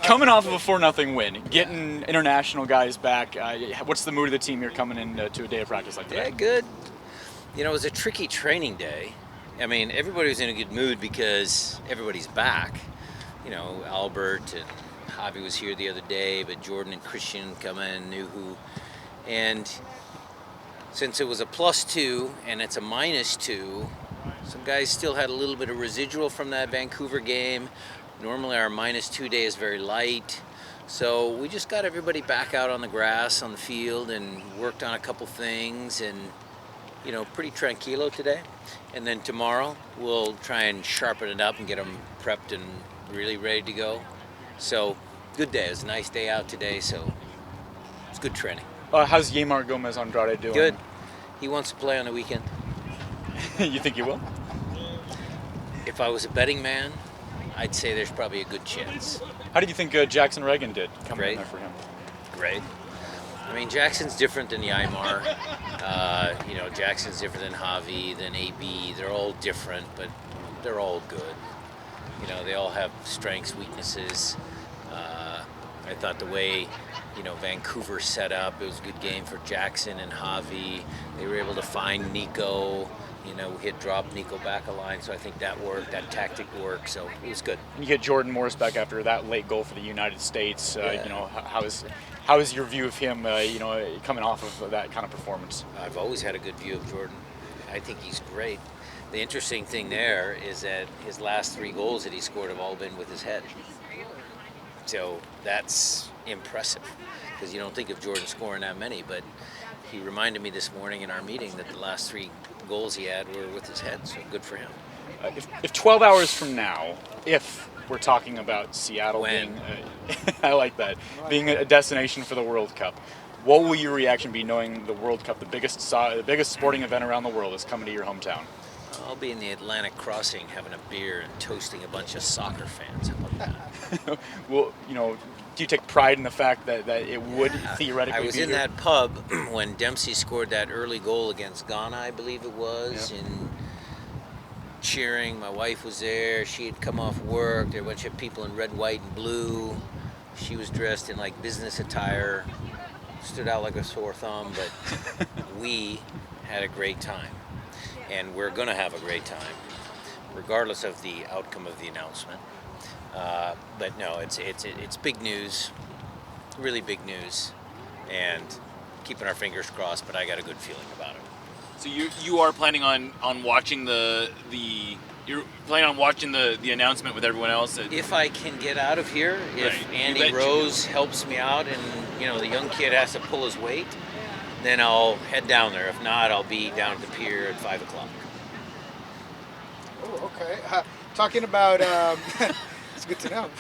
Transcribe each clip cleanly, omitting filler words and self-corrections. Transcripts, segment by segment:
Coming off of a 4-0 win, getting international guys back, what's the mood of the team here coming into a day of practice like today? Yeah, good. You know, it was a tricky training day. I mean, everybody was in a good mood because everybody's back. You know, Albert and Javi was here the other day, but Jordan and Christian come in, knew who. And since it was a +2 and it's a -2, some guys still had a little bit of residual from that Vancouver game. Normally our -2 day is very light. So we just got everybody back out on the grass, on the field, and worked on a couple things, and, you know, pretty tranquilo today. And then tomorrow we'll try and sharpen it up and get them prepped and really ready to go. So good day. It was a nice day out today, so it's good training. How's Yamar Gomez Andrade doing? Good. He wants to play on the weekend. You think he will? If I was a betting man, I'd say there's probably a good chance. How did you think Jackson Reagan did coming in Great. there for him? Great. I mean, Jackson's different than Ymar. You know, Jackson's different than Javi, than AB. They're all different, but they're all good. You know, they all have strengths, weaknesses. I thought the way, you know, Vancouver set up, it was a good game for Jackson and Javi. They were able to find Nico. You know, we had dropped Nico back a line, so I think that worked. That tactic worked, so it was good. And you get Jordan Morris back after that late goal for the United States. Yeah. You know, how is your view of him? You know, coming off of that kind of performance. I've always had a good view of Jordan. I think he's great. The interesting thing there is that his last 3 goals that he scored have all been with his head. So that's impressive, because you don't think of Jordan scoring that many, but he reminded me this morning in our meeting that the last 3 goals he had were with his head, so good for him. If 12 hours from now, if we're talking about Seattle When? being, I like that, being a destination for the World Cup, what will your reaction be knowing the World Cup, the biggest sporting event around the world, is coming to your hometown? I'll be in the Atlantic Crossing having a beer and toasting a bunch of soccer fans. How about that? Well, you know, do you take pride in the fact that it would theoretically I was be in here? that pub when Dempsey scored that early goal against Ghana, I believe it was, Yep. and cheering. My wife was there. She had come off work. There were a bunch of people in red, white, and blue. She was dressed in like business attire. Stood out like a sore thumb, but we had a great time. And we're going to have a great time, regardless of the outcome of the announcement. But no, it's big news, really big news, and keeping our fingers crossed. But I got a good feeling about it. So you are planning on watching you're planning on watching the announcement with everyone else. If I can get out of here, if Right. Andy You bet Rose helps me out, and you know the young kid has to pull his weight, then I'll head down there. If not, I'll be down at the pier at 5 o'clock. Oh, okay. Talking about, it's good to know.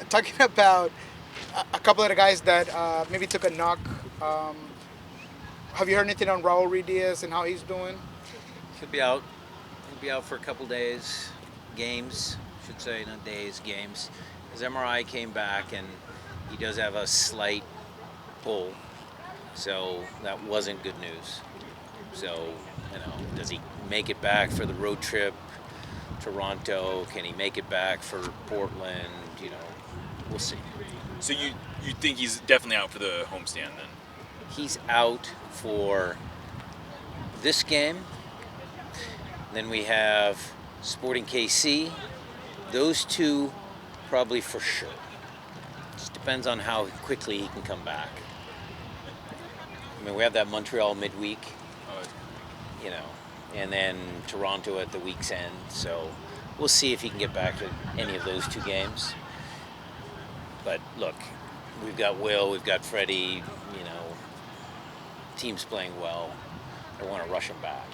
Talking about a couple of the guys that maybe took a knock. Have you heard anything on Raul Ruiz and how he's doing? He'll be out. He'll be out for a couple days. Games, should say, not days, games. His MRI came back, and he does have a slight pull. So that wasn't good news. So, you know, does he make it back for the road trip, Toronto? Can he make it back for Portland? You know, we'll see. So you think he's definitely out for the homestand then? He's out for this game. Then we have Sporting KC. Those 2 probably for sure. Just depends on how quickly he can come back. I mean, we have that Montreal midweek, you know, and then Toronto at the week's end. So we'll see if he can get back to any of those 2 games. But look, we've got Will, we've got Freddie, you know, team's playing well. I want to rush him back.